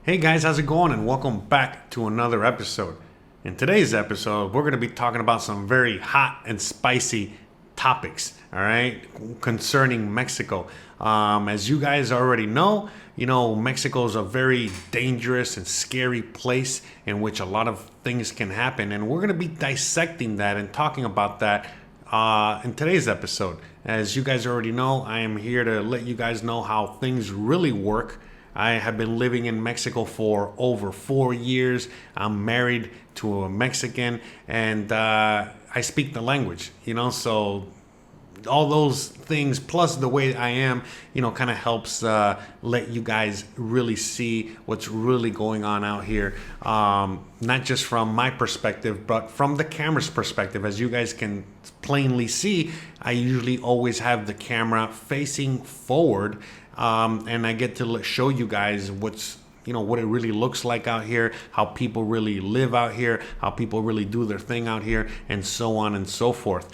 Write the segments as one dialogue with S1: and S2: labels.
S1: Hey guys, how's it going? And welcome back to another episode. In today's episode, we're going to be talking about some very hot and spicy topics, all right, concerning Mexico. As you guys already know, Mexico is a very dangerous and scary place in which a lot of things can happen. And we're going to be dissecting that and talking about that in today's episode. As you guys already know, I am here to let you guys know how things really work. I have been living in Mexico for over 4 years. I'm married to a Mexican, and I speak the language, so all those things plus the way I am, kind of helps let you guys really see what's really going on out here. Not just from my perspective, but from the camera's perspective. As you guys can plainly see, I usually always have the camera facing forward. And I get to show you guys what it really looks like out here, how people really live out here, how people really do their thing out here, and so on and so forth.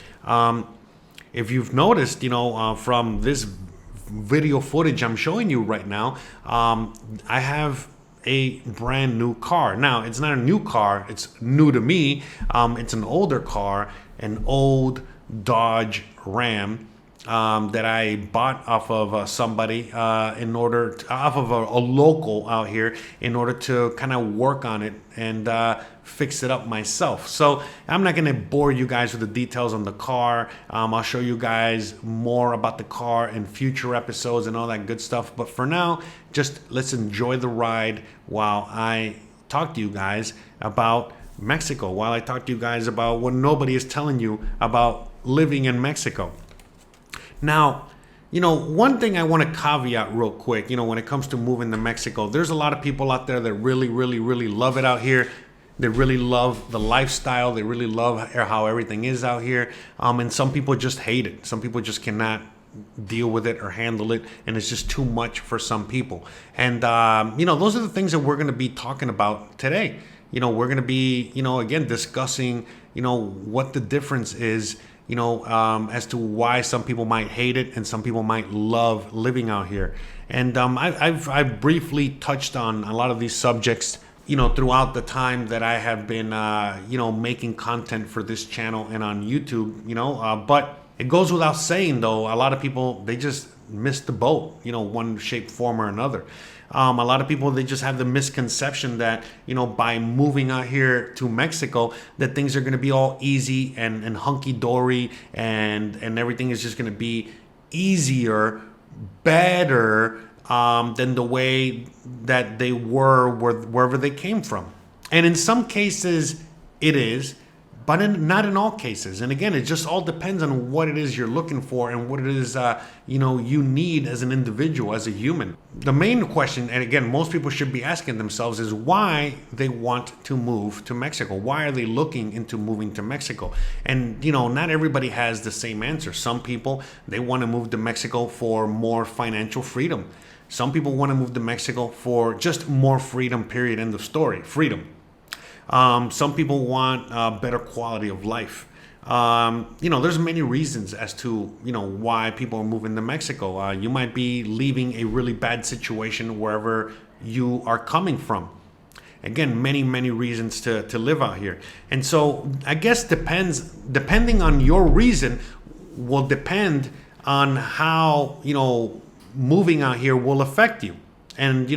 S1: If you've noticed, from this video footage I'm showing you right now, I have a brand new car. Now, it's not a new car, it's new to me. It's an older car, an old Dodge Ram. That I bought off of somebody off of a local out here in order to kind of work on it and fix it up myself. So I'm not going to bore you guys with the details on the car. I'll show you guys more about the car in future episodes and all that good stuff. But for now, just let's enjoy the ride while I talk to you guys about Mexico, while I talk to you guys about what nobody is telling you about living in Mexico. Now, one thing I want to caveat real quick, when it comes to moving to Mexico, there's a lot of people out there that really, really, really love it out here. They really love the lifestyle. They really love how everything is out here. And some people just hate it. Some people just cannot deal with it or handle it. And it's just too much for some people. And, those are the things that we're going to be talking about today. We're going to be, again, discussing, what the difference is, as to why some people might hate it and some people might love living out here. And I've briefly touched on a lot of these subjects, throughout the time that I have been, making content for this channel and on YouTube, but it goes without saying, though, a lot of people, they just miss the boat, one shape, form, or another. A lot of people, they just have the misconception that, by moving out here to Mexico, that things are going to be all easy and hunky-dory and everything is just going to be easier, better than the way that they were wherever they came from. And in some cases, it is, but not in all cases. And again, it just all depends on what it is you're looking for and what it is, you need as an individual, as a human. The main question, and again, most people should be asking themselves, is why they want to move to Mexico. Why are they looking into moving to Mexico? And, not everybody has the same answer. Some people, they want to move to Mexico for more financial freedom. Some people want to move to Mexico for just more freedom, period, end of story, freedom. Some people want better quality of life. There's many reasons as to, why people are moving to Mexico. You might be leaving a really bad situation wherever you are coming from. Again, many, many reasons to live out here. And so I guess depending on your reason will depend on how, moving out here will affect you. And,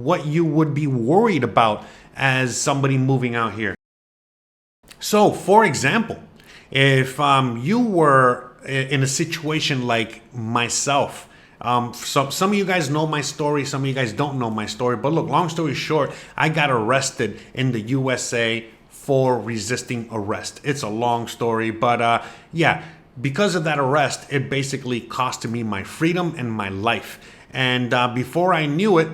S1: what you would be worried about as somebody moving out here. So, for example, if you were in a situation like myself, some of you guys know my story, some of you guys don't know my story, but look, long story short, I got arrested in the USA for resisting arrest. It's a long story, but because of that arrest, it basically costed me my freedom and my life. And before I knew it,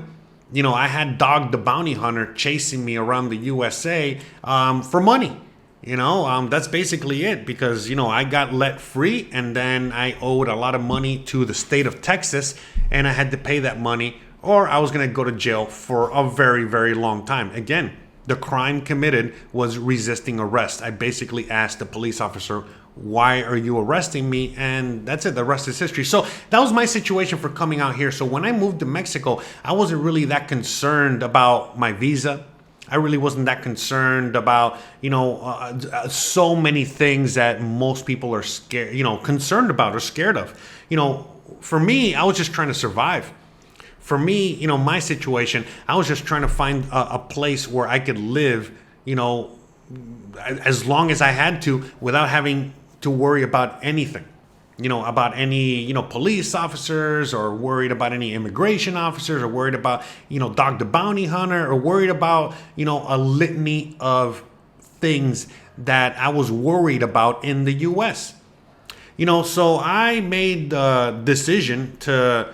S1: I had Dog the Bounty Hunter chasing me around the USA for money. That's basically it, because, I got let free and then I owed a lot of money to the state of Texas and I had to pay that money or I was going to go to jail for a very, very long time. Again, the crime committed was resisting arrest. I basically asked the police officer, why are you arresting me? And that's it. The rest is history. So that was my situation for coming out here. So when I moved to Mexico, I wasn't really that concerned about my visa. I really wasn't that concerned about, so many things that most people are scared, concerned about or scared of. For me, I was just trying to survive. For me, my situation, I was just trying to find a place where I could live, as long as I had to without having to worry about anything. About any, police officers, or worried about any immigration officers, or worried about, Dog the Bounty Hunter, or worried about, a litany of things that I was worried about in the U.S. So I made the decision to,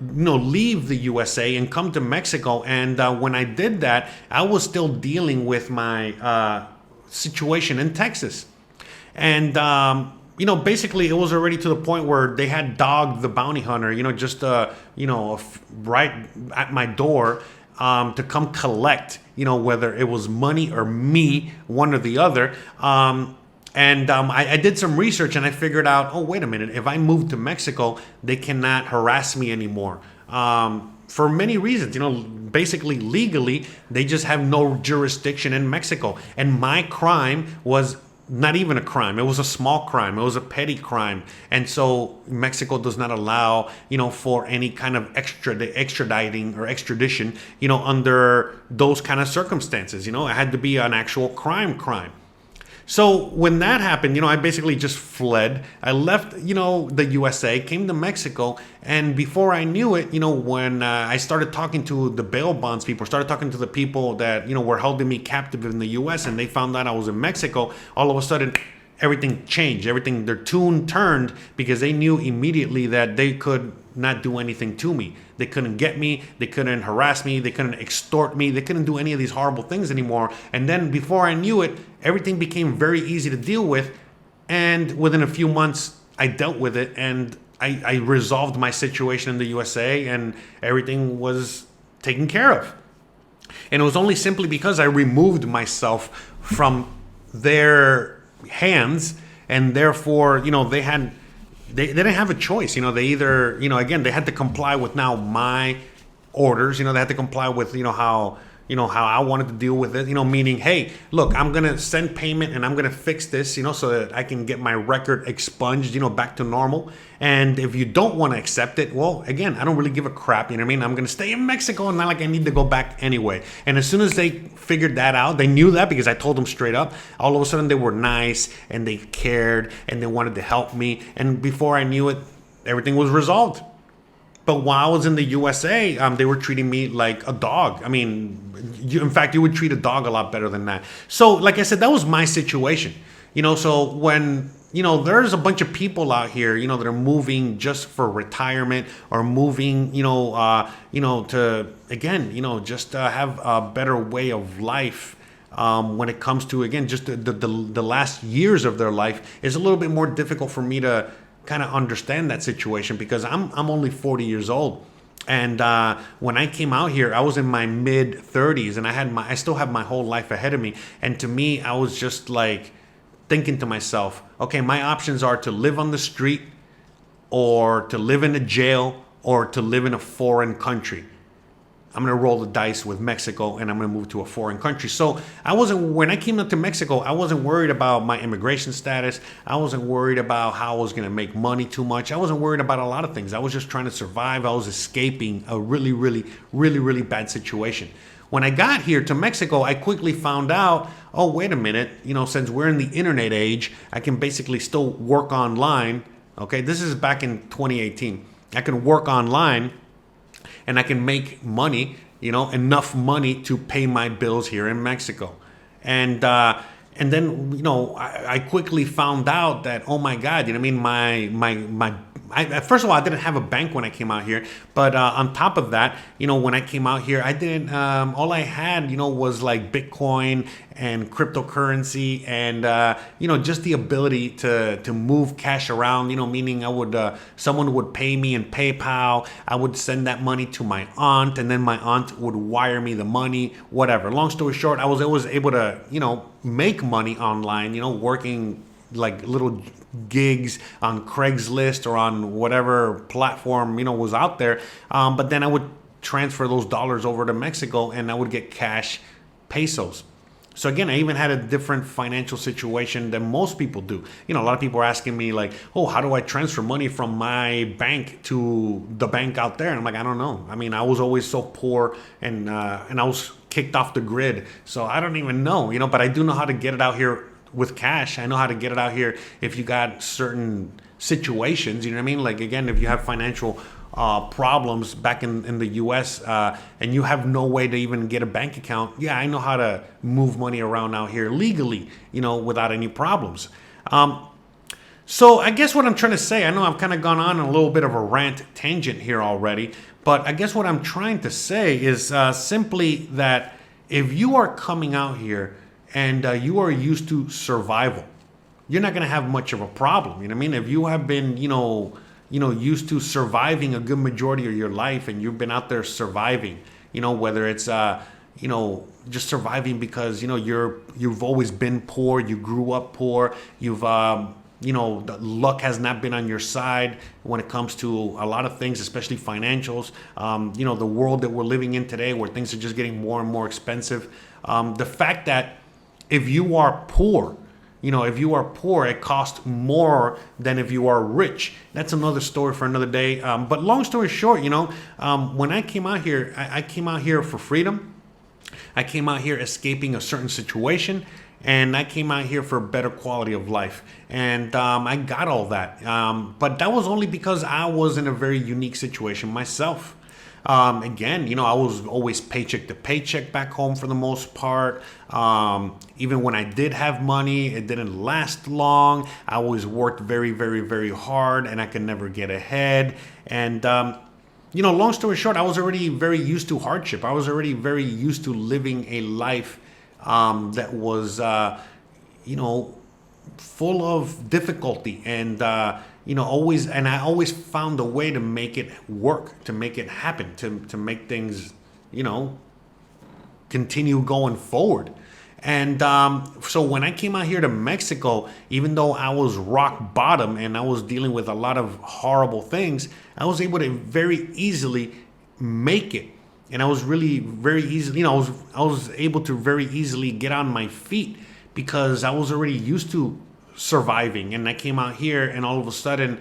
S1: leave the USA and come to Mexico. And when I did that, I was still dealing with my situation in Texas. And, basically it was already to the point where they had Dog the Bounty Hunter, just, right at my door to come collect, whether it was money or me, one or the other. I did some research and I figured out, oh, wait a minute, if I move to Mexico, they cannot harass me anymore. For many reasons, basically legally, they just have no jurisdiction in Mexico. And my crime was not even a crime. It was a small crime. It was a petty crime. And so Mexico does not allow, for any kind of extraditing or extradition, under those kind of circumstances. It had to be an actual crime. So when that happened, I basically just fled. I left, the USA, came to Mexico. And before I knew it, when I started talking to the bail bonds people, started talking to the people that, were holding me captive in the US, and they found out I was in Mexico, all of a sudden, everything changed. Their tune turned, because they knew immediately that they could not do anything to me. They couldn't get me. They couldn't harass me. They couldn't extort me. They couldn't do any of these horrible things anymore. And then before I knew it, everything became very easy to deal with. And within a few months, I dealt with it, and I resolved my situation in the USA, and everything was taken care of. And it was only simply because I removed myself from their hands, and therefore, they didn't have a choice. They either, again, they had to comply with now my orders. They had to comply with, how I wanted to deal with it, meaning, hey, look, I'm going to send payment and I'm going to fix this, so that I can get my record expunged, back to normal. And if you don't want to accept it, well, again, I don't really give a crap, I'm going to stay in Mexico, and not like I need to go back anyway. And as soon as they figured that out, they knew that because I told them straight up, all of a sudden they were nice and they cared and they wanted to help me. And before I knew it, everything was resolved. But while I was in the USA, they were treating me like a dog. In fact, you would treat a dog a lot better than that. So, like I said, that was my situation. So when, there's a bunch of people out here, that are moving just for retirement, or moving, to, again, just have a better way of life. When it comes to, again, just the last years of their life, is a little bit more difficult for me to kind of understand that situation, because I'm only 40 years old. And when I came out here, I was in my mid 30s, and I still have my whole life ahead of me. And to me, I was just like thinking to myself, okay, my options are to live on the street, or to live in a jail, or to live in a foreign country. I'm going to roll the dice with Mexico, and I'm going to move to a foreign country. So when I came up to Mexico, I wasn't worried about my immigration status. I wasn't worried about how I was going to make money too much. I wasn't worried about a lot of things. I was just trying to survive. I was escaping a really, really, really, really bad situation. When I got here to Mexico, I quickly found out, oh, wait a minute, since we're in the internet age, I can basically still work online. Okay, this is back in 2018. I can work online, and I can make money, enough money to pay my bills here in Mexico. And then, I quickly found out that, oh my God, first of all, I didn't have a bank when I came out here. But on top of that, when I came out here, I didn't, all I had, was like Bitcoin and cryptocurrency, and, just the ability to move cash around, meaning someone would pay me in PayPal. I would send that money to my aunt, and then my aunt would wire me the money, whatever. Long story short, I was always able to, make money online, working like little gigs on Craigslist or on whatever platform, was out there. But then I would transfer those dollars over to Mexico and I would get cash pesos. So again, I even had a different financial situation than most people do. A lot of people are asking me like, oh, how do I transfer money from my bank to the bank out there? And I'm like, I don't know. I mean, I was always so poor and I was kicked off the grid. So I don't even know, but I do know how to get it out here with cash. I know how to get it out here if you got certain situations, you know what I mean? Like, again, if you have financial problems back in the US and you have no way to even get a bank account, yeah, I know how to move money around out here legally, without any problems. So I guess what I'm trying to say, I know I've kind of gone on a little bit of a rant tangent here already, but I guess what I'm trying to say is simply that if you are coming out here and you are used to survival, you're not going to have much of a problem. You know what I mean? If you have been, used to surviving a good majority of your life and you've been out there surviving, whether it's, just surviving because, you've always been poor, you grew up poor, you've, the luck has not been on your side when it comes to a lot of things, especially financials. The world that we're living in today where things are just getting more and more expensive. The fact that if you are poor, it costs more than if you are rich. That's another story for another day. But long story short, when I came out here, I came out here for freedom. I came out here escaping a certain situation. And I came out here for a better quality of life. And I got all that. But that was only because I was in a very unique situation myself. Again, I was always paycheck to paycheck back home for the most part. Even when I did have money, it didn't last long. I always worked very, very, very hard and I could never get ahead. And, long story short, I was already very used to hardship. I was already very used to living a life that was, full of difficulty and, I always found a way to make it work, to make it happen, to make things, continue going forward. And so when I came out here to Mexico, even though I was rock bottom and I was dealing with a lot of horrible things, I was able to very easily make it. And I was really very easily, I was able to very easily get on my feet because I was already used to surviving. And I came out here and all of a sudden,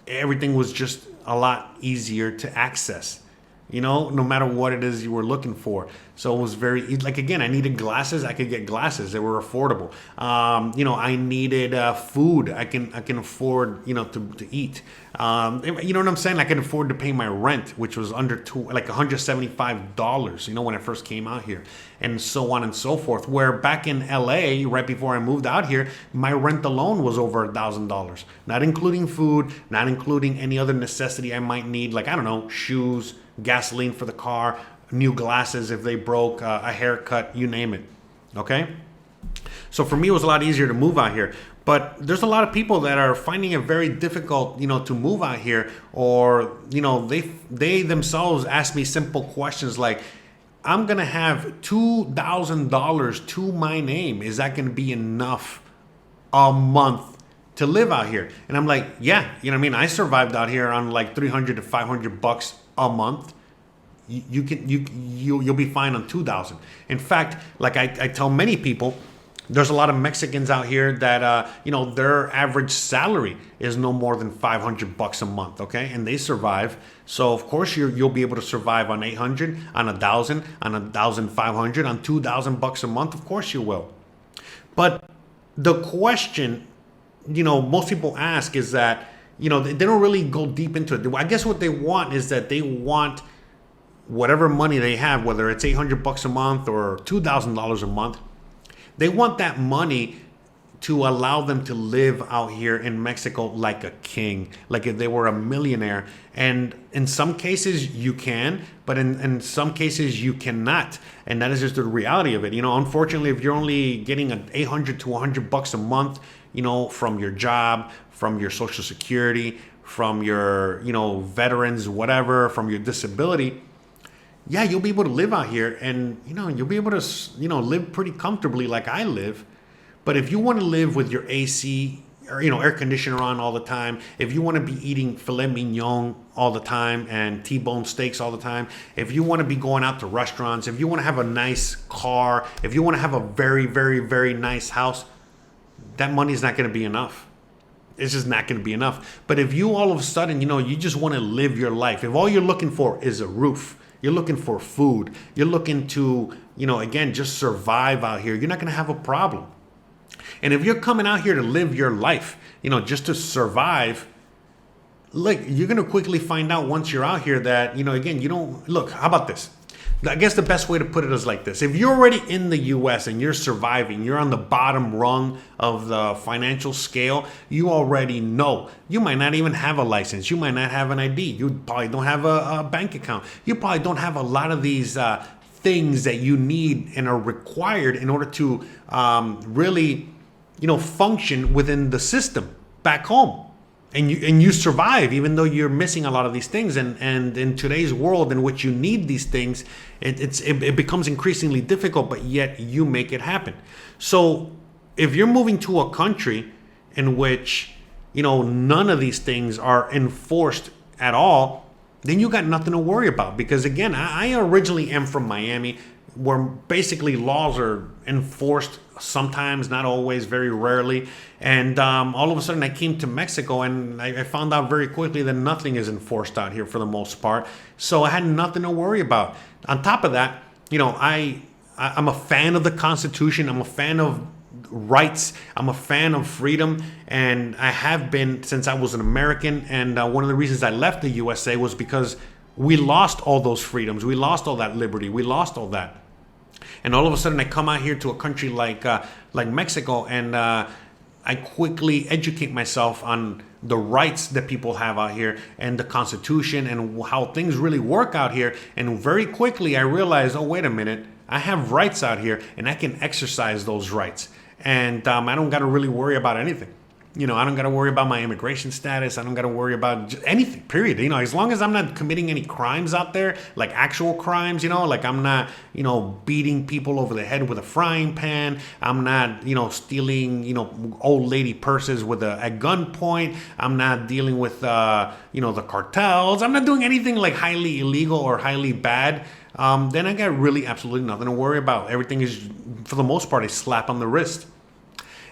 S1: everything was just a lot easier to access, no matter what it is you were looking for. So it was very, like, again, I needed glasses. I could get glasses. They were affordable. I needed food. I can afford, to eat. You know what I'm saying? I can afford to pay my rent, which was under $175, when I first came out here, and so on and so forth. Where back in LA, right before I moved out here, my rent alone was over $1,000, not including food, not including any other necessity I might need, like, I don't know, shoes, gasoline for the car, new glasses if they broke, a haircut, you name it. Okay? So for me, it was a lot easier to move out here. But there's a lot of people that are finding it very difficult, to move out here, or, they themselves ask me simple questions like, I'm going to have $2,000 to my name. Is that going to be enough a month to live out here? And I'm like, yeah, I survived out here on like $300 to $500 a month. You'll be fine on 2,000. In fact, like I tell many people, there's a lot of Mexicans out here that their average salary is no more than $500 a month, okay, and they survive. So of course you'll be able to survive on 800, on 1,000, on 1,500, on $2,000 a month. Of course you will. But the question, most people ask is that they don't really go deep into it. I guess what they want is that they want whatever money they have, whether it's $800 a month or $2,000 a month, they want that money to allow them to live out here in Mexico like a king, like if they were a millionaire. And in some cases you can, but in some cases you cannot. And that is just the reality of it. Unfortunately, if you're only getting $800 to $100 a month, from your job, from your Social Security, from your, veterans, whatever, from your disability, yeah, you'll be able to live out here and, you'll be able to, live pretty comfortably like I live. But if you want to live with your AC or, air conditioner on all the time, if you want to be eating filet mignon all the time and T-bone steaks all the time, if you want to be going out to restaurants, if you want to have a nice car, if you want to have a very, very, very nice house, that money is not going to be enough. It's just not going to be enough. But if you all of a sudden, you just want to live your life, if all you're looking for is a roof, you're looking for food, you're looking to, again, just survive out here, you're not going to have a problem. And if you're coming out here to live your life, just to survive, look, you're going to quickly find out once you're out here that, again, you don't, look, how about this? I guess the best way to put it is like this. If you're already in the US and you're surviving, you're on the bottom rung of the financial scale, you already know. You might not even have a license. You might not have an ID. You probably don't have a bank account. You probably don't have a lot of these things that you need and are required in order to really, function within the system back home. And you survive even though you're missing a lot of these things. And in today's world in which you need these things, it becomes increasingly difficult, but yet you make it happen. So if you're moving to a country in which, none of these things are enforced at all, then you got nothing to worry about. Because again, I originally am from Miami, where basically laws are enforced sometimes, not always, very rarely. And all of a sudden I came to Mexico and I found out very quickly that nothing is enforced out here for the most part. So I had nothing to worry about. On top of that, I'm a fan of the Constitution. I'm a fan of rights. I'm a fan of freedom. And I have been since I was an American. And one of the reasons I left the USA was because we lost all those freedoms. We lost all that liberty. We lost all that. And all of a sudden I come out here to a country like Mexico, and I quickly educate myself on the rights that people have out here and the Constitution and how things really work out here. And very quickly I realized, oh, wait a minute, I have rights out here and I can exercise those rights. And I don't got to really worry about anything. I don't got to worry about my immigration status. I don't got to worry about anything, period. As long as I'm not committing any crimes out there, like actual crimes, like I'm not, beating people over the head with a frying pan. I'm not, stealing, old lady purses at gunpoint. I'm not dealing with, the cartels. I'm not doing anything like highly illegal or highly bad. Then I got really absolutely nothing to worry about. Everything is, for the most part, a slap on the wrist.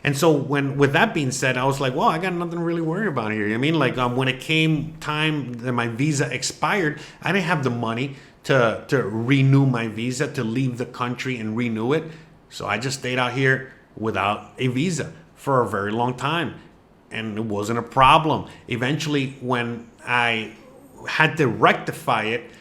S1: And so with that being said, I was like, well, I got nothing to really worry about here. When it came time that my visa expired, I didn't have the money to renew my visa, to leave the country and renew it. So I just stayed out here without a visa for a very long time. And it wasn't a problem. Eventually, when I had to rectify it,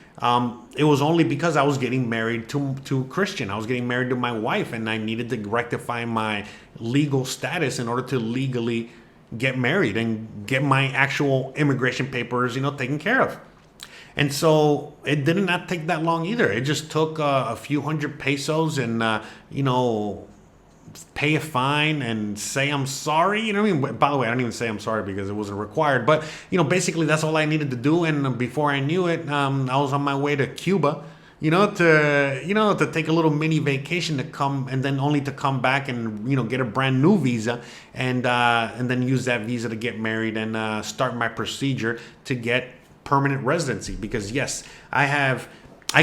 S1: it was only because I was getting married to Christian. I was getting married to my wife, and I needed to rectify my legal status in order to legally get married and get my actual immigration papers, taken care of. And so it did not take that long either. It just took a few hundred pesos and, pay a fine and say I'm sorry. By the way, I don't even say I'm sorry because it wasn't required. But, basically that's all I needed to do. And before I knew it, I was on my way to Cuba, to take a little mini vacation to come, and then only to come back and, get a brand new visa and then use that visa to get married and start my procedure to get permanent residency. Because yes, I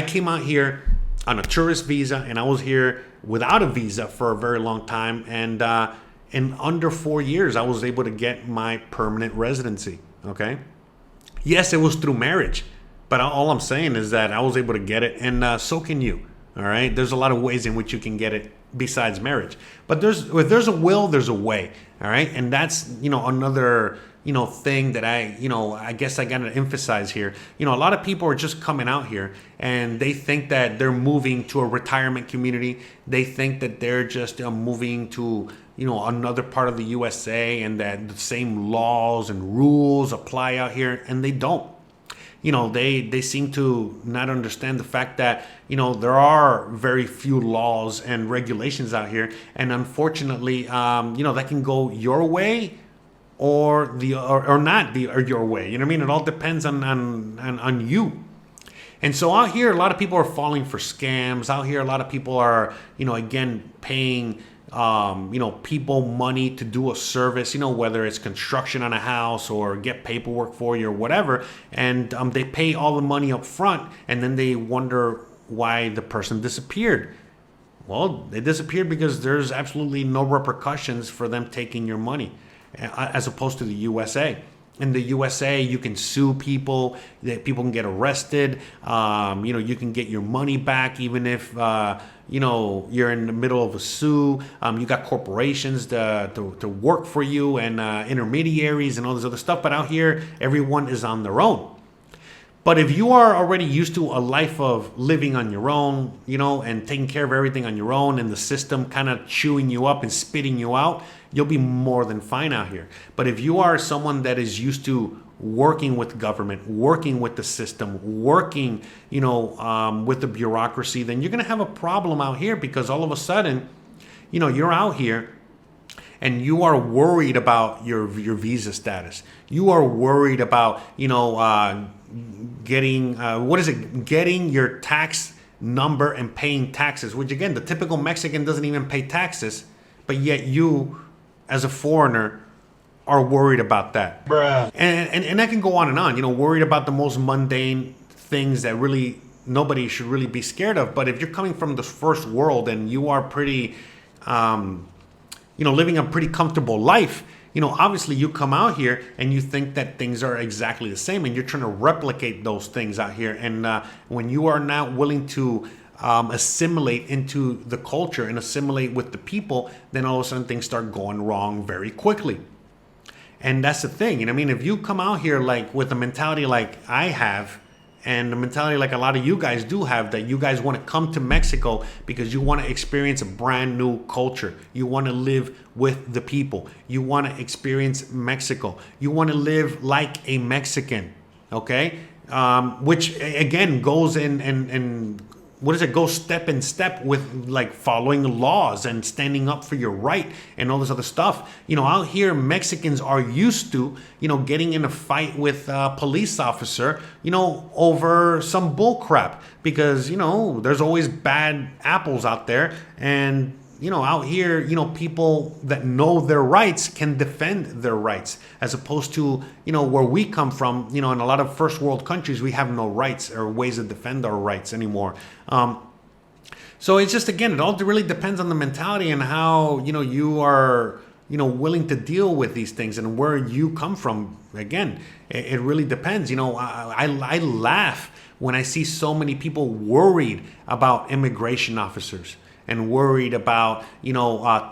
S1: came out here on a tourist visa, and I was here without a visa for a very long time. And in under 4 years, I was able to get my permanent residency. Okay. Yes, it was through marriage, but all I'm saying is that I was able to get it, and so can you. All right. There's a lot of ways in which you can get it besides marriage, but if there's a will, there's a way. All right. And that's, another, thing that I guess I got to emphasize here. A lot of people are just coming out here and they think that they're moving to a retirement community. They think that they're just moving to, another part of the USA, and that the same laws and rules apply out here, and they don't. They seem to not understand the fact that, there are very few laws and regulations out here. And unfortunately, that can go your way or not your way. It all depends on you. And so out here, a lot of people are falling for scams. Out here, a lot of people are, again, paying people money to do a service, whether it's construction on a house or get paperwork for you or whatever. And they pay all the money up front, and then they wonder why the person disappeared. Well, they disappeared because there's absolutely no repercussions for them taking your money, as opposed to the USA. In the USA, you can sue people. That people can get arrested. You can get your money back even if you're in the middle of a sue. You got corporations to work for you and intermediaries and all this other stuff. But out here, everyone is on their own. But if you are already used to a life of living on your own, and taking care of everything on your own, and the system kind of chewing you up and spitting you out, you'll be more than fine out here. But if you are someone that is used to working with government, working with the system, working, with the bureaucracy, then you're going to have a problem out here, because all of a sudden, you're out here and you are worried about your visa status. You are worried about, getting your tax number and paying taxes, which again, the typical Mexican doesn't even pay taxes, but yet you, as a foreigner, are worried about that. Bruh. And I can go on and on, worried about the most mundane things that really nobody should really be scared of. But if you're coming from the first world and you are pretty, living a pretty comfortable life, obviously you come out here and you think that things are exactly the same, and you're trying to replicate those things out here. And when you are not willing to assimilate into the culture and assimilate with the people, then all of a sudden things start going wrong very quickly. And that's the thing. If you come out here like with a mentality like I have, and the mentality like a lot of you guys do have, that you guys want to come to Mexico because you want to experience a brand new culture. You want to live with the people. You want to experience Mexico. You want to live like a Mexican, okay? Which again goes in goes step in step with like following the laws and standing up for your right and all this other stuff. Out here, Mexicans are used to, getting in a fight with a police officer, over some bull crap, because, there's always bad apples out there. And, out here, people that know their rights can defend their rights, as opposed to, where we come from, in a lot of first world countries, we have no rights or ways to defend our rights anymore. So it's just, again, it all really depends on the mentality and how, you are, willing to deal with these things and where you come from. Again, it really depends. I laugh when I see so many people worried about immigration officers, and worried about,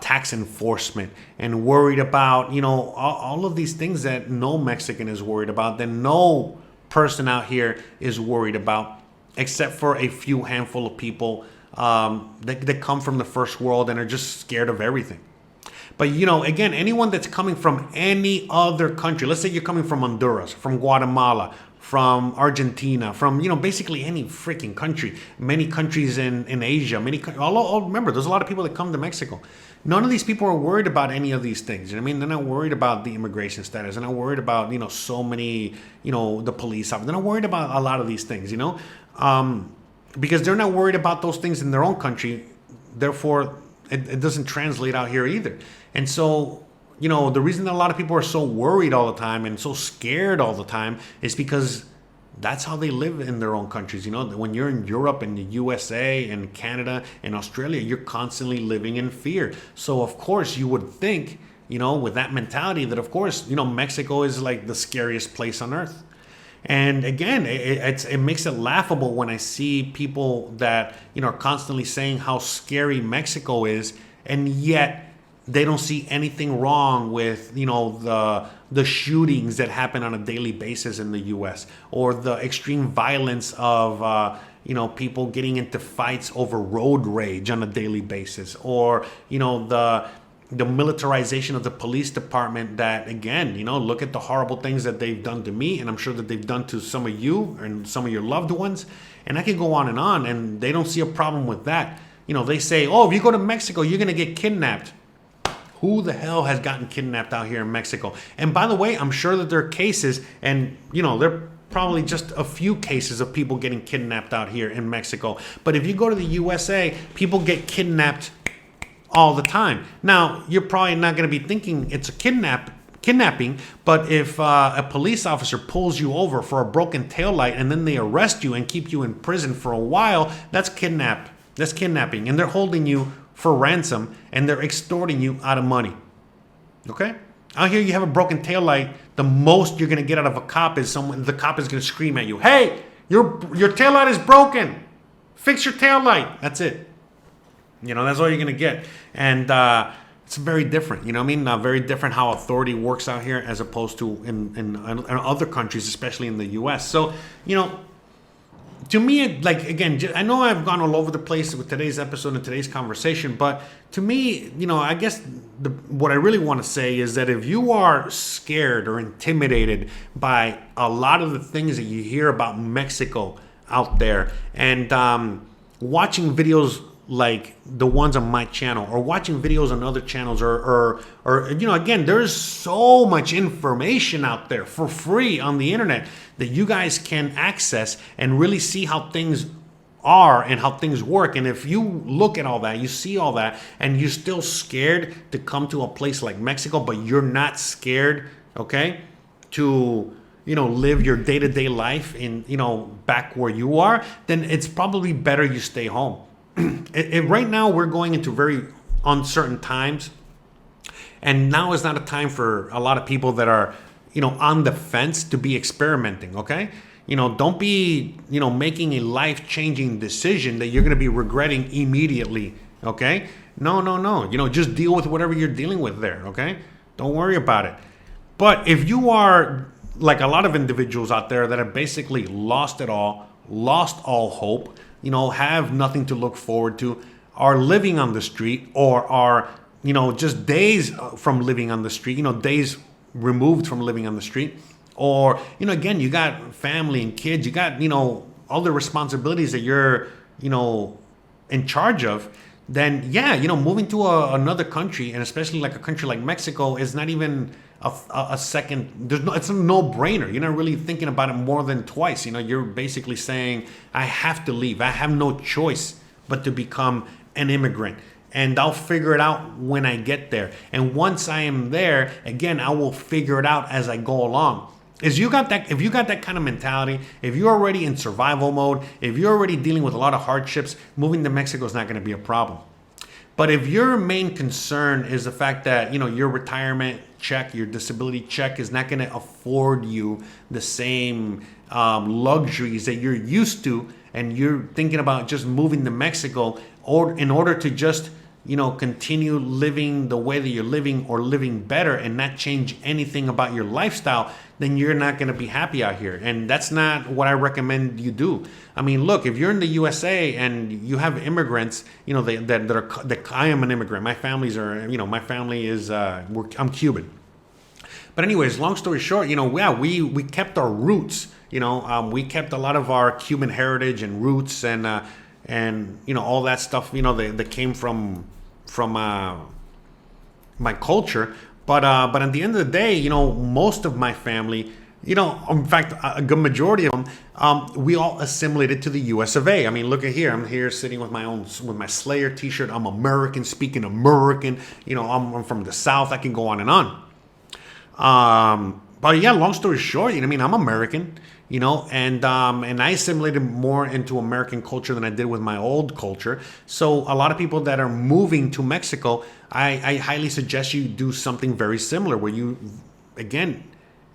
S1: tax enforcement, and worried about, all of these things that no Mexican is worried about, that no person out here is worried about, except for a few handful of people that come from the first world and are just scared of everything. But, again, anyone that's coming from any other country, let's say you're coming from Honduras, from Guatemala, from Argentina, from, basically any freaking country, many countries in Asia, remember, there's a lot of people that come to Mexico. None of these people are worried about any of these things. They're not worried about the immigration status. They're not worried about, so many, the police officers. They're not worried about a lot of these things, because they're not worried about those things in their own country. Therefore, it doesn't translate out here either. And so, the reason that a lot of people are so worried all the time and so scared all the time is because that's how they live in their own countries. When you're in Europe and the USA and Canada and Australia, you're constantly living in fear. So, of course, you would think, with that mentality that, of course, Mexico is like the scariest place on earth. And again, it makes it laughable when I see people that, are constantly saying how scary Mexico is, and yet they don't see anything wrong with, the shootings that happen on a daily basis in the U.S., or the extreme violence of, people getting into fights over road rage on a daily basis, or, the militarization of the police department that, again, look at the horrible things that they've done to me, and I'm sure that they've done to some of you and some of your loved ones. And I can go on, and they don't see a problem with that. They say, oh, if you go to Mexico, you're going to get kidnapped. Who the hell has gotten kidnapped out here in Mexico? And by the way, I'm sure that there are cases, and, there are probably just a few cases of people getting kidnapped out here in Mexico. But if you go to the USA, people get kidnapped all the time. Now, you're probably not going to be thinking it's a kidnapping, but if a police officer pulls you over for a broken taillight and then they arrest you and keep you in prison for a while, that's kidnapping, and they're holding you for ransom and they're extorting you out of money. Okay? Out here you have a broken taillight, the most you're going to get out of a cop is the cop is going to scream at you, "Hey, your taillight is broken. Fix your taillight." That's it. That's all you're going to get. And it's very different, very different how authority works out here as opposed to in other countries, especially in the US. So, to me, again, I know I've gone all over the place with today's episode and today's conversation, but to me, I guess what I really want to say is that if you are scared or intimidated by a lot of the things that you hear about Mexico out there, and watching videos like the ones on my channel or watching videos on other channels or again, there's so much information out there for free on the internet that you guys can access and really see how things are and how things work. And if you look at all that, you see all that, and you're still scared to come to a place like Mexico, but you're not scared, okay, to live your day-to-day life in back where you are, then it's probably better you stay home. Right now we're going into very uncertain times, and now is not a time for a lot of people that are on the fence to be experimenting. Okay, don't be making a life-changing decision that you're going to be regretting immediately. Okay, no, just deal with whatever you're dealing with there. Okay, don't worry about it. But if you are like a lot of individuals out there that have basically lost it all, lost all hope, have nothing to look forward to, are living on the street, or are, just days from living on the street, days removed from living on the street, or, again, you got family and kids, you got, all the responsibilities that you're, in charge of, then yeah, moving to another country, and especially like a country like Mexico, is not even a second. It's a no-brainer. You're not really thinking about it more than twice. You're basically saying, I have to leave. I have no choice but to become an immigrant, and I'll figure it out when I get there. And once I am there, again, I will figure it out as I go along. If you got that kind of mentality, if you're already in survival mode, if you're already dealing with a lot of hardships, moving to Mexico is not going to be a problem. But if your main concern is the fact that your retirement check, your disability check is not going to afford you the same luxuries that you're used to, and you're thinking about just moving to Mexico or in order to just continue living the way that you're living, or living better and not change anything about your lifestyle, then you're not going to be happy out here. And that's not what I recommend you do. I mean, look, if you're in the USA and you have immigrants, I am an immigrant. My families are, my family is, I'm Cuban. But anyways, long story short, we kept our roots. We kept a lot of our Cuban heritage and roots, and all that stuff. That came from my culture. But at the end of the day, most of my family, in fact, a good majority of them, we all assimilated to the U.S. of A. I mean, look at here. I'm here sitting with my Slayer T-shirt. I'm American, speaking American. I'm from the South. I can go on and on. But yeah, long story short, I'm American, and I assimilated more into American culture than I did with my old culture. So a lot of people that are moving to Mexico, I highly suggest you do something very similar, where you, again,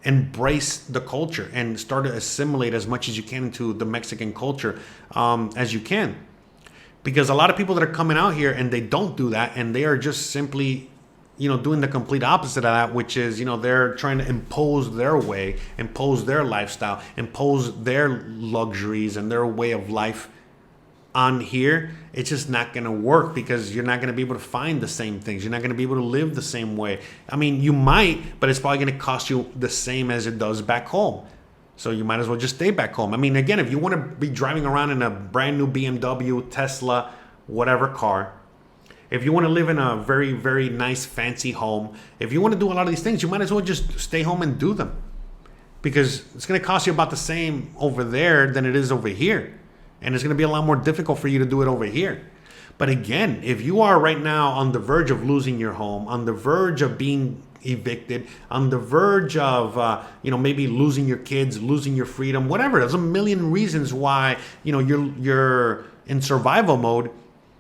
S1: embrace the culture and start to assimilate as much as you can into the Mexican culture as you can. Because a lot of people that are coming out here and they don't do that, and they are just simply doing the complete opposite of that, which is, they're trying to impose their way, impose their lifestyle, impose their luxuries and their way of life on here. It's just not going to work, because you're not going to be able to find the same things. You're not going to be able to live the same way. I mean, you might, but it's probably going to cost you the same as it does back home. So you might as well just stay back home. I mean, again, if you want to be driving around in a brand new BMW, Tesla, whatever car, if you want to live in a very, very nice, fancy home, if you want to do a lot of these things, you might as well just stay home and do them. Because it's going to cost you about the same over there than it is over here. And it's going to be a lot more difficult for you to do it over here. But again, if you are right now on the verge of losing your home, on the verge of being evicted, on the verge of maybe losing your kids, losing your freedom, whatever, there's a million reasons why you're in survival mode.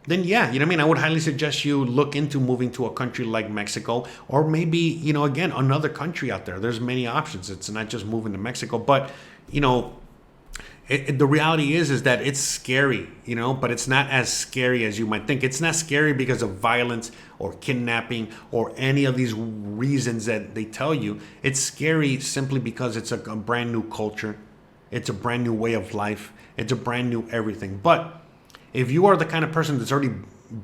S1: Then yeah, I would highly suggest you look into moving to a country like Mexico, or maybe again, another country out there. There's many options. It's not just moving to Mexico, but the reality is that it's scary, but it's not as scary as you might think. It's not scary because of violence or kidnapping or any of these reasons that they tell you. It's scary simply because it's a brand new culture. It's a brand new way of life. It's a brand new everything. But if you are the kind of person that's already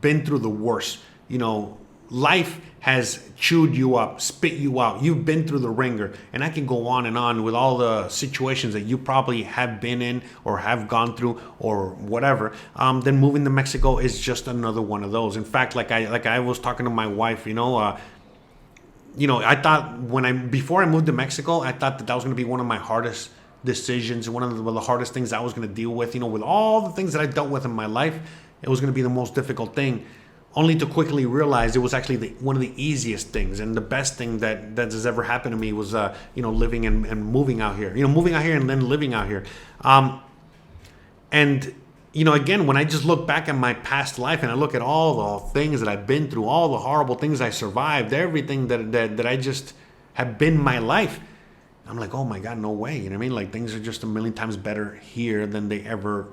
S1: been through the worst, life has chewed you up, spit you out. You've been through the ringer. And I can go on and on with all the situations that you probably have been in or have gone through or whatever. Then moving to Mexico is just another one of those. In fact, like I was talking to my wife, I thought before I moved to Mexico, I thought that was going to be one of my hardest decisions, one of the hardest things I was going to deal with. With all the things that I dealt with in my life, it was going to be the most difficult thing, only to quickly realize it was actually one of the easiest things and the best thing that has ever happened to me was living and moving out here, moving out here and then living out here. Again, when I just look back at my past life and I look at all the things that I've been through, all the horrible things I survived, everything that I just have been my life, I'm like, oh my God, no way. Like things are just a million times better here than they ever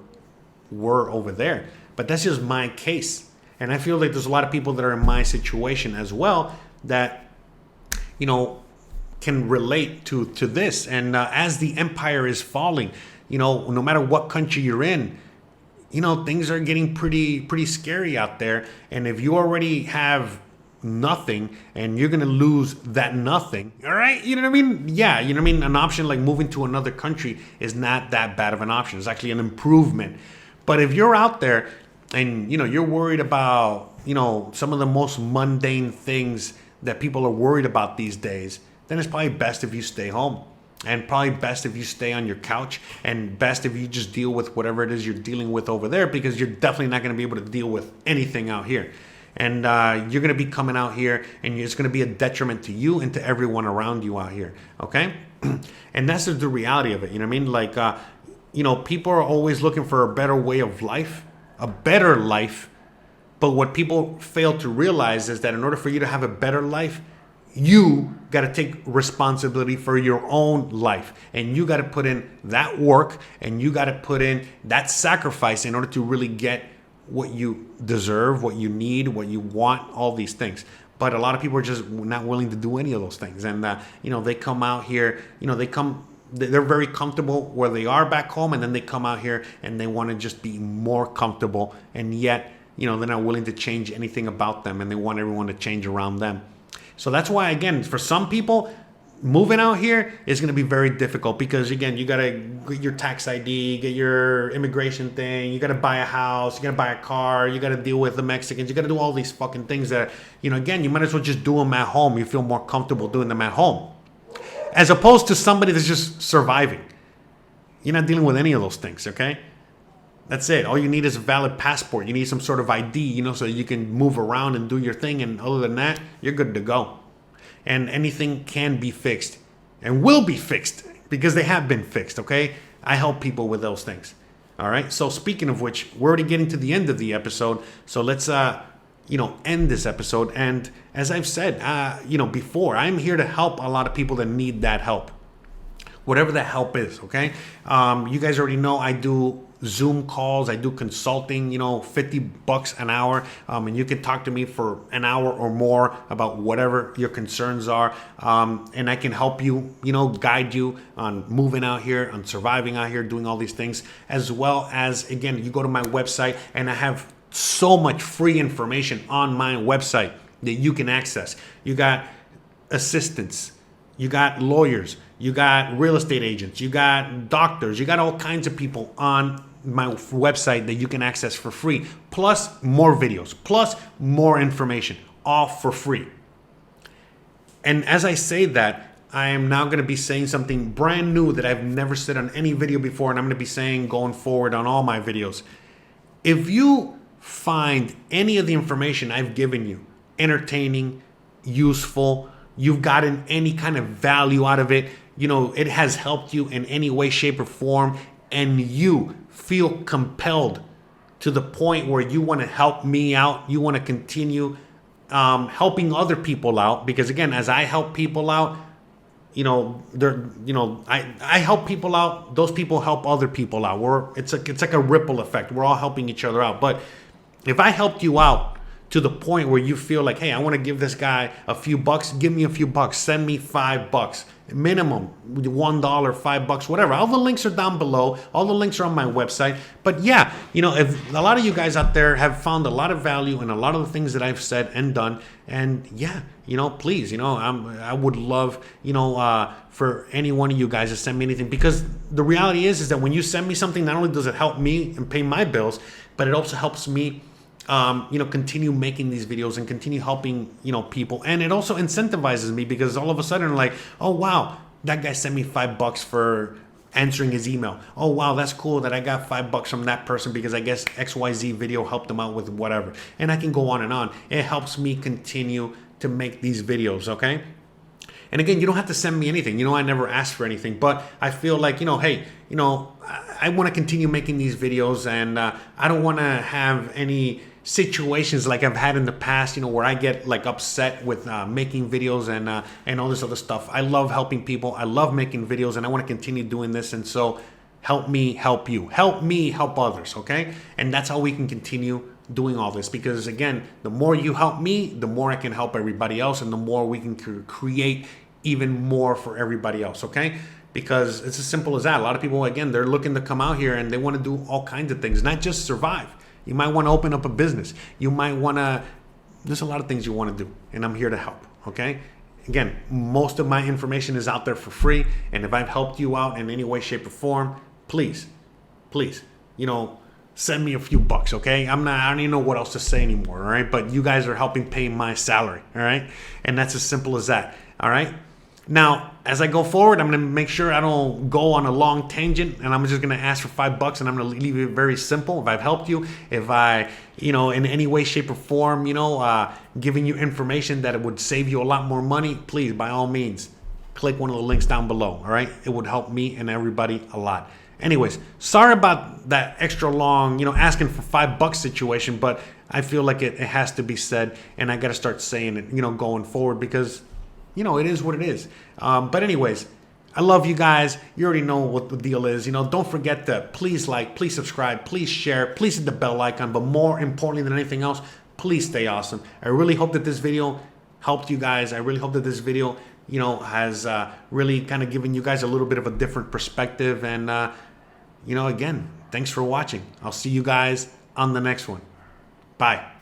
S1: were over there. But that's just my case. And I feel like there's a lot of people that are in my situation as well that, can relate to this. And as the empire is falling, no matter what country you're in, things are getting pretty scary out there. And if you already have nothing and you're going to lose that nothing, all right, Yeah, an option like moving to another country is not that bad of an option. It's actually an improvement. But if you're out there and you're worried about some of the most mundane things that people are worried about these days, then it's probably best if you stay home, and probably best if you stay on your couch, and best if you just deal with whatever it is you're dealing with over there, because you're definitely not going to be able to deal with anything out here. And you're going to be coming out here and it's going to be a detriment to you and to everyone around you out here. Okay. And that's the reality of it. Like people are always looking for a better way of life, a better life. But what people fail to realize is that in order for you to have a better life, you got to take responsibility for your own life. And you got to put in that work and you got to put in that sacrifice in order to really get what you deserve, what you need, what you want, all these things. But a lot of people are just not willing to do any of those things. And, they come out here, they're very comfortable where they are back home, and then they come out here and they want to just be more comfortable, and yet they're not willing to change anything about them, and they want everyone to change around them. So that's why, again, for some people, moving out here is going to be very difficult because, again, you got to get your tax ID, get your immigration thing, you got to buy a house, you got to buy a car, you got to deal with the Mexicans, you got to do all these fucking things that, again, you might as well just do them at home. You feel more comfortable doing them at home, as opposed to somebody that's just surviving. You're not dealing with any of those things, okay? That's it. All you need is a valid passport. You need some sort of ID, so you can move around and do your thing. And other than that, you're good to go. And anything can be fixed and will be fixed because they have been fixed, okay? I help people with those things. All right? So speaking of which, we're already getting to the end of the episode. So let's, end this episode. And as I've said, before, I'm here to help a lot of people that need that help. Whatever that help is, okay? You guys already know I do Zoom calls, I do consulting, $50 an hour, and you can talk to me for an hour or more about whatever your concerns are, and I can help you, guide you on moving out here, on surviving out here, doing all these things, as well as, again, you go to my website, and I have so much free information on my website that you can access. You got assistants, you got lawyers, you got real estate agents, you got doctors, you got all kinds of people on my website that you can access for free, plus more videos, plus more information, all for free. And as I say that, I am now going to be saying something brand new that I've never said on any video before, and I'm going to be saying going forward on all my videos. If you find any of the information I've given you entertaining, useful, you've gotten any kind of value out of it, it has helped you in any way, shape, or form, and you feel compelled to the point where you want to help me out, you want to continue helping other people out, because again, as I help people out, I help people out, those people help other people out. It's like a ripple effect. We're all helping each other out. But if I helped you out to the point where you feel like, hey, I want to give this guy a few bucks, give me a few bucks, send me $5 minimum, $1, $5, whatever. All the links are down below. All the links are on my website. But yeah, if a lot of you guys out there have found a lot of value in a lot of the things that I've said and done, and yeah, please, I would love, for any one of you guys to send me anything, because the reality is that when you send me something, not only does it help me and pay my bills, but it also helps me continue making these videos and continue helping, people. And it also incentivizes me, because all of a sudden, like, oh, wow, that guy sent me $5 for answering his email. Oh, wow, that's cool that I got $5 from that person because I guess XYZ video helped him out with whatever. And I can go on and on. It helps me continue to make these videos, okay? And again, you don't have to send me anything. I never asked for anything, but I feel like, hey, I want to continue making these videos, and I don't want to have any situations like I've had in the past, where I get like upset with making videos and all this other stuff. I love helping people. I love making videos, and I want to continue doing this. And so help me help you. Help me help others, okay? And that's how we can continue doing all this, because again, the more you help me, the more I can help everybody else, and the more we can create even more for everybody else, okay? Because it's as simple as that. A lot of people, again, they're looking to come out here and they want to do all kinds of things, not just survive. You might want to open up a business. You might want to, there's a lot of things you want to do, and I'm here to help, okay? Again, most of my information is out there for free, and if I've helped you out in any way, shape, or form, please, send me a few bucks, okay? I don't even know what else to say anymore, all right? But you guys are helping pay my salary, all right? And that's as simple as that, all right? Now, as I go forward, I'm going to make sure I don't go on a long tangent, and I'm just going to ask for $5, and I'm going to leave it very simple. If I've helped you, if I, in any way, shape, or form, giving you information that it would save you a lot more money, please, by all means, click one of the links down below, all right? It would help me and everybody a lot. Anyways, sorry about that extra long, asking for $5 situation, but I feel like it has to be said, and I got to start saying it, going forward, because it is what it is. But anyways, I love you guys. You already know what the deal is. Don't forget to please like, please subscribe, please share, please hit the bell icon. But more importantly than anything else, please stay awesome. I really hope that this video helped you guys. I really hope that this video, has really kind of given you guys a little bit of a different perspective. And, again, thanks for watching. I'll see you guys on the next one. Bye.